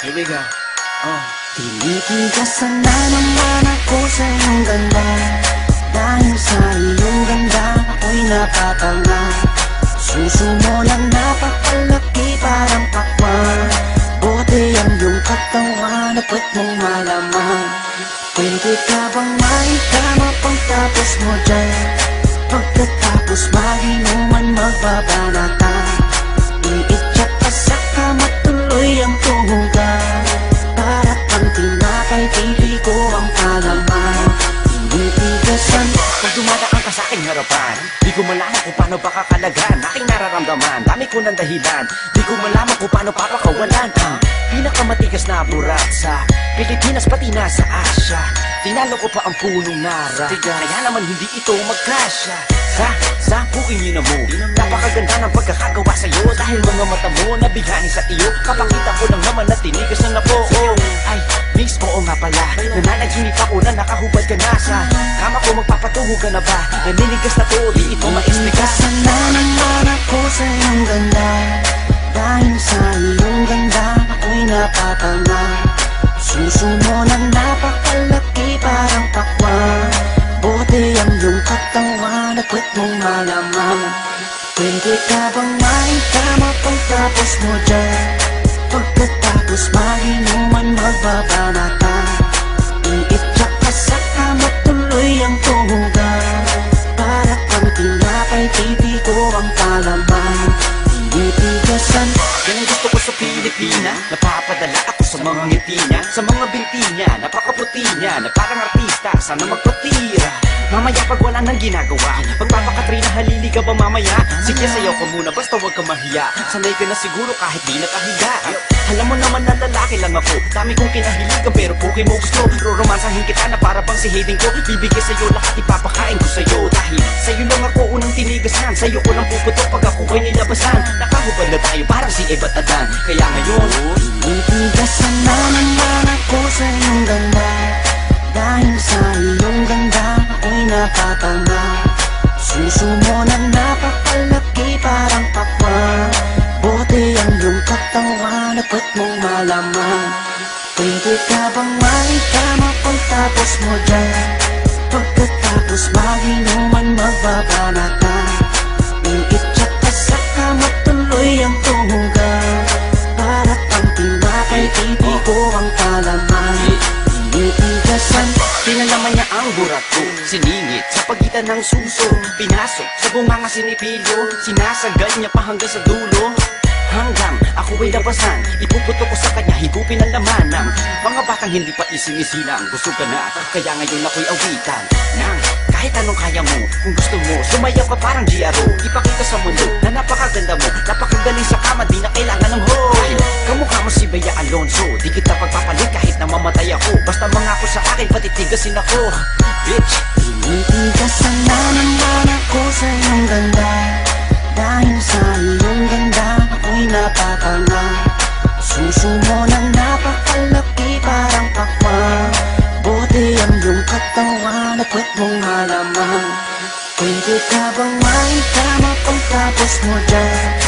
Here we go. Tinitigasan na naman ako sa iyong ganda. Dahil sa iyong ganda, ako'y napatanga. Suso mo lang napakalaki parang pakwan. Bote ang iyong katawan, dapat mong malaman. Pwede ka bang maikama pagtapos mo dyan? Pagkatapos maginuman magbabanatan. Iitsak ka sa kama, tuloy ang tuhugan. Para kang tinapay, pipi ko ang palaman. Tinitigasan. Pag dumadaan ka sa aking harapan, di ko malaman kung paano ba kakalagan aking nararamdaman. Dami ko ng dahilan, di ko malaman kung paano papakawalan ang pinakamatigas na burat sa Pilipinas pati na sa Asya. Tinalo ko pa ang punong nara, kaya naman hindi ito magkasya. Sa puingin na mo, napakaganda ng pagkakagawa sa'yo. Dahil mga mata mo nabihani sa iyo, kapakita ko lang naman na tinigas na po. Ay, miss, oo nga pala, nananaginip ako na nakahubad ka na sa kama ko. Magpapatuho ka na ba? Naninigas na to, di ito ma-explica. Sana naman ako sa iyong ganda. Dahil sa iyong ganda, ako'y napatanga. Suso mo lang napakalaki parang pakwan. Bote ang iyong katawan, dapat mong malaman. Pwede ka bang maikama pagtapos mo dyan? Pagkatapos maginuman magbabanatan. Iitsak ka sa kama, tuloy ang tuhugan. Para kang tinapay, pipi ko ang palaman. Tinitigasan. Yan ang gusto ko sa Pilipina, napapadala ako sa mga ngiti niya, sa mga binti niya, napakaputi niya, na parang artista, sana magpatira. Mamaya pag wala nang ginagawa, pagpapakatrina, halili ka ba mamaya? Sige, sayaw ka muna, basta huwag ka mahiya. Sanay ka na siguro kahit di nakahiga. Alam mo naman na lalaki lang ako, dami kong kinahiligan pero puki mo gusto. Roromansahin kita na para bang si Hayden ko. Bibigay sa'yo lahat, ipapakain ko sa'yo. Dahil sa'yo lang ako unang tinigasan, sa'yo ko lang puputok pag ako ko'y nilabasan. Nakahubad na tayo parang si Eva Tadan. Kaya ngayon, tinitigasan na naman ako sa iyong ganda. Dahil sa iyong ganda, ako'y napatanga. Suso mo na napakalaki parang pakwan. Bote ang iyong katawan, dapat mong malaman. Pwede ka bang maikama pagtapos mo dyan? Pagkatapos maginuman magbabanatan. Iitsak ka sa kama, tuloy ang tuhugan. Para kang tinapay, pipi ko ang palaman. Tinitigasan. pinalaman niya ang burat ko, siningit sa pagitan ng suso. Pinasok sa bunganga sinipilyo, sinasagal niya pa hanggang sa dulo. Hanggang ako ay labasan, ipuputo ko sa kanya, higupin ang laman ng mga batang hindi pa isinisilang. Gusto ka na, kaya ngayon ako'y awitan ng kahit anong kaya mo. Kung gusto mo, sumayaw ka parang GRO. Ipakita sa mundo na napakaganda mo, napakagaling sa kama, di na kailangan ng ho. Dahil kamukha mo si Bea Alonso, di kita pagpapalit kahit na mamatay ako. Basta mangako sa akin, patitigasin ako, bitch. Tinitigasan na naman ako sa iyong ganda. Dahil sa iyong ganda, ako'y napatanga. Suso mo lang napakalaki parang pakwan. Bote ang iyong katawan, dapat mong malaman. Pwede ka bang maikama pagtapos mo dyan?